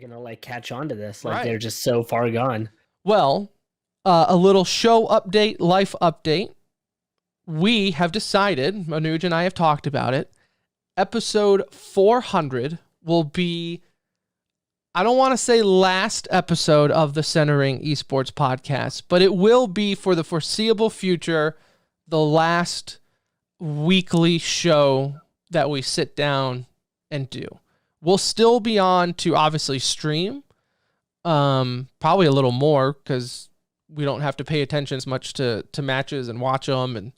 going to like catch on to this. Like Right. they're just so far gone. Well, a little show update, life update. We have decided, Anuj and I have talked about it. Episode 400 will be, I don't want to say last episode of the Centering Esports podcast, but it will be for the foreseeable future the last weekly show that we sit down and do. We'll still be on to obviously stream, probably a little more because we don't have to pay attention as much to matches and watch them and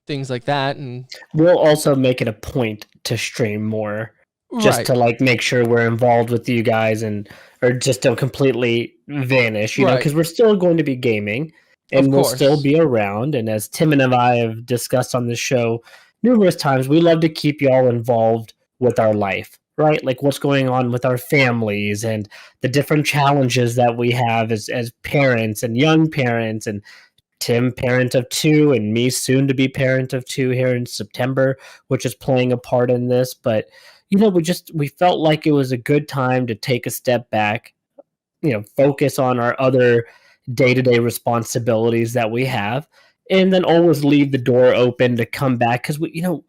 things like that. And we'll also make it a point to stream more, just to like make sure we're involved with you guys, and or just don't completely vanish, you know, because we're still going to be gaming and we'll still be around. And as Tim and I have discussed on this show numerous times, we love to keep y'all involved with our life, right? Like what's going on with our families and the different challenges that we have as parents and young parents, and Tim, parent of 2, and me, soon to be parent of 2 here in September, which is playing a part in this. But, you know, we felt like it was a good time to take a step back, you know, focus on our other day-to-day responsibilities that we have, and then always leave the door open to come back, because we're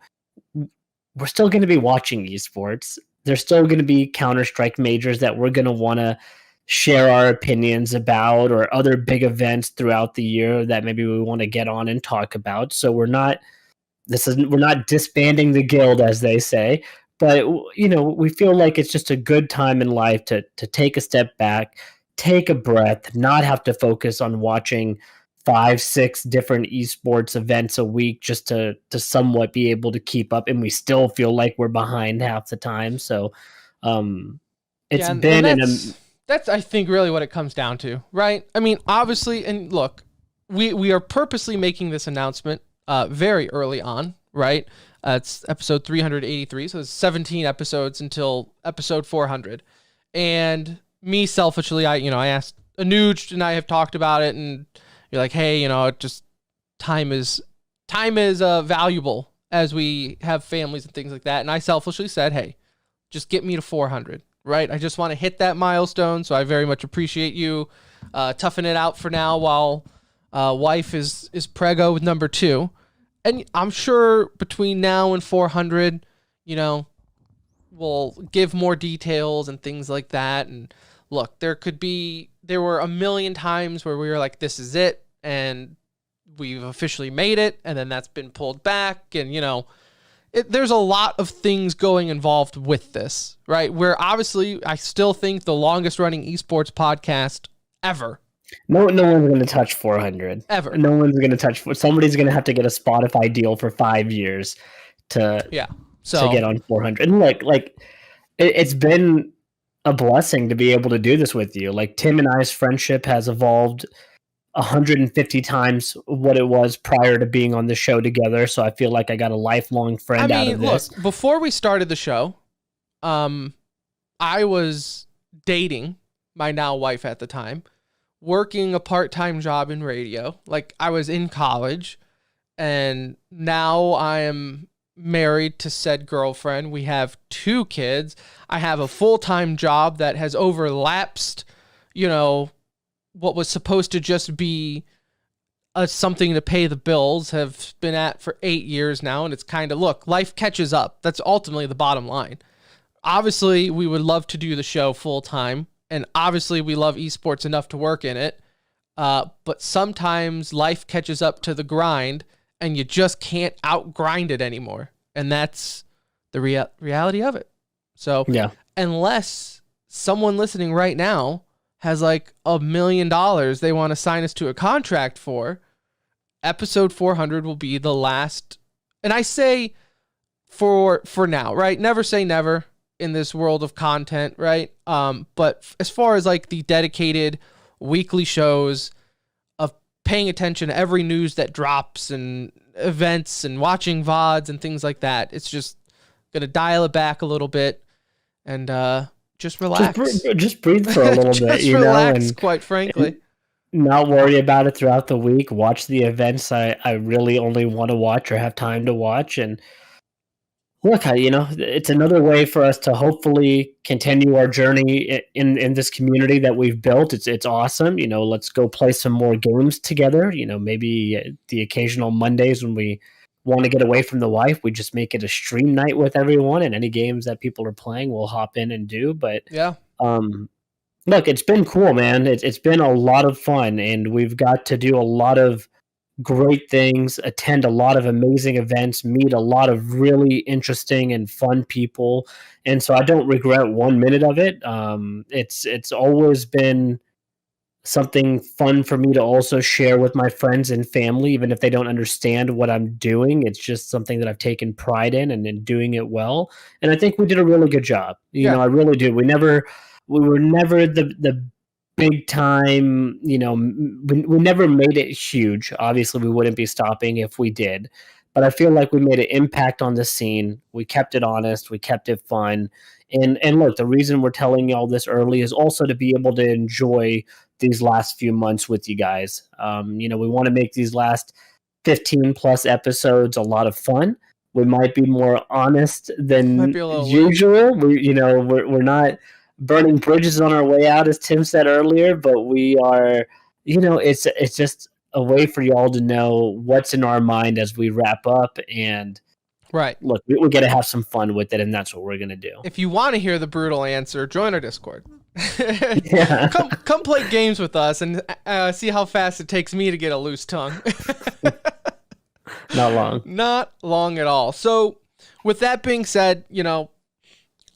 still going to be watching esports. There's still going to be Counter-Strike majors that we're going to want to share our opinions about, or other big events throughout the year that maybe we want to get on and talk about. So we're not disbanding the guild, as they say, but we feel like it's just a good time in life to take a step back, take a breath, not have to focus on watching 5-6 different esports events a week just to somewhat be able to keep up, and we still feel like we're behind half the time. So that's I think really what it comes down to, right? I mean, obviously, and look, we are purposely making this announcement very early on, right? It's episode 383, so it's 17 episodes until episode 400. And me selfishly, I asked Anuj, and I have talked about it, and you're like, hey, just time is valuable as we have families and things like that. And I selfishly said, hey, just get me to 400, right? I just want to hit that milestone. So I very much appreciate you toughing it out for now while wife is preggo with number 2. And I'm sure between now and 400, we'll give more details and things like that. And look, there were a million times where we were like, this is it, and we've officially made it, and then that's been pulled back, and there's a lot of things involved with this, right? Where obviously I still think the longest running esports podcast ever. No one's going to touch 400 ever. No one's going to touch. Somebody's going to have to get a Spotify deal for 5 years to get on 400. And like it's been a blessing to be able to do this with you. Like Tim and I's friendship has evolved 150 times what it was prior to being on the show together. So I feel like I got a lifelong friend out of this. Look, before we started the show, I was dating my now wife at the time, working a part-time job in radio. Like I was in college, and now I am married to said girlfriend. We have 2 kids. I have a full-time job that has overlapsed, what was supposed to just be something to pay the bills, have been at for 8 years now. And it's kind of, look, life catches up. That's ultimately the bottom line. Obviously, we would love to do the show full time. And obviously, we love esports enough to work in it. But sometimes life catches up to the grind, and you just can't outgrind it anymore. And that's the reality of it. So unless someone listening right now has like $1 million they want to sign us to a contract for, episode 400 will be the last. And I say for now, right? Never say never in this world of content, right? But as far as like the dedicated weekly shows of paying attention to every news that drops and events and watching VODs and things like that, it's just going to dial it back a little bit and just relax. Just breathe for a little bit, relax, and quite frankly. Not worry about it throughout the week. Watch the events I really only want to watch or have time to watch, and look, it's another way for us to hopefully continue our journey in this community that we've built. It's awesome. Let's go play some more games together. Maybe the occasional Mondays when we want to get away from the wife, we just make it a stream night with everyone, and any games that people are playing, we'll hop in and do. But Yeah. Look, it's been cool, man. It's been a lot of fun, and we've got to do a lot of great things, attend a lot of amazing events, meet a lot of really interesting and fun people, and so I don't regret 1 minute of it. It's always been something fun for me to also share with my friends and family, even if they don't understand what I'm doing. It's just something that I've taken pride in and in doing it well. And I think we did a really good job. Yeah. I really do. We were never the big time, we never made it huge. Obviously, we wouldn't be stopping if we did. But I feel like we made an impact on the scene. We kept it honest. We kept it fun. And look, the reason we're telling you all this early is also to be able to enjoy these last few months with you guys. We want to make these last 15 plus episodes a lot of fun. We might be more honest than usual. We're not burning bridges on our way out, as Tim said earlier, but we are, it's just a way for y'all to know what's in our mind as we wrap up. And right, look, we got to have some fun with it, and that's what we're gonna do. If you want to hear the brutal answer, join our Discord. Yeah. come play games with us and see how fast it takes me to get a loose tongue. Not long at all. So with that being said,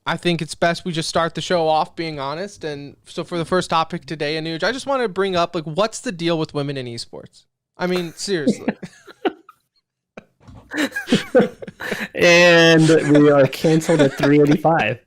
I think it's best we just start the show off being honest. And so for the first topic today, Anuj, I just want to bring up, what's the deal with women in esports? I mean, seriously. And we are canceled at 385.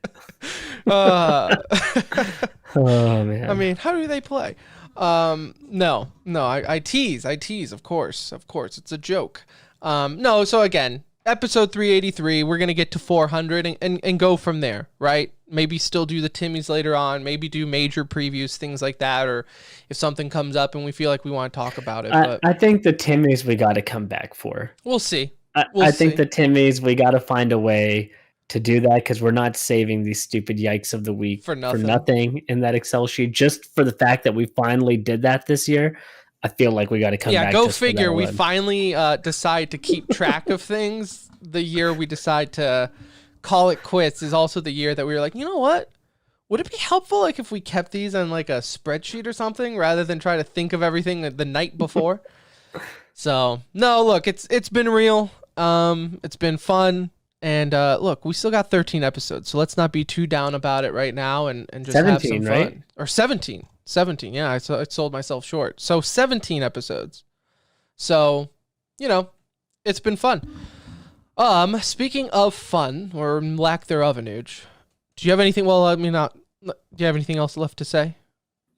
Oh man. I mean, how do they play? No, I tease, of course, it's a joke. No, so again, episode 383, we're gonna get to 400 and go from there, right? Maybe still do the Timmys later on, maybe do major previews, things like that, or if something comes up and we feel like we want to talk about it. But I think the Timmys we got to come back for. We'll see. I think the Timmys, we got to find a way to do that, because we're not saving these stupid yikes of the week for nothing in that Excel sheet. Just for the fact that we finally did that this year, I feel like we got to come back. Yeah, go figure. We finally decide to keep track of things. The year we decide to call it quits is also the year that we were like, you know what? Would it be helpful if we kept these on a spreadsheet or something rather than try to think of everything the night before? So no, look, it's been real. It's been fun. And look, we still got 13 episodes, so let's not be too down about it right now and just 17, have some fun. right? Or 17. 17, yeah, I sold myself short. So 17 episodes. So, it's been fun. Speaking of fun, or lack thereof, Anuj, do you have anything, do you have anything else left to say?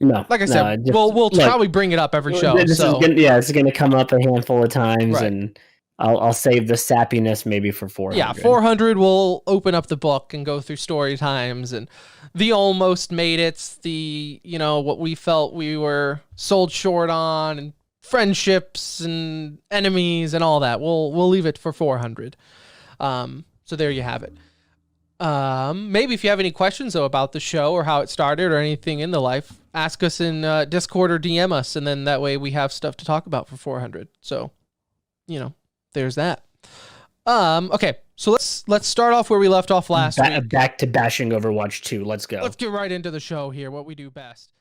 No. Like I said, we'll probably bring it up every show. This is going to come up a handful of times, right. And I'll save the sappiness maybe for 400. Yeah, 400, we'll open up the book and go through story times and the almost made it, the, what we felt we were sold short on, and friendships and enemies and all that. We'll leave it for 400. So there you have it. Maybe if you have any questions, though, about the show or how it started or anything in the life, ask us in Discord or DM us, and then that way we have stuff to talk about for 400. So, there's that. Okay, so let's start off where we left off last week. Back to bashing Overwatch 2. Let's go. Let's get right into the show here, what we do best.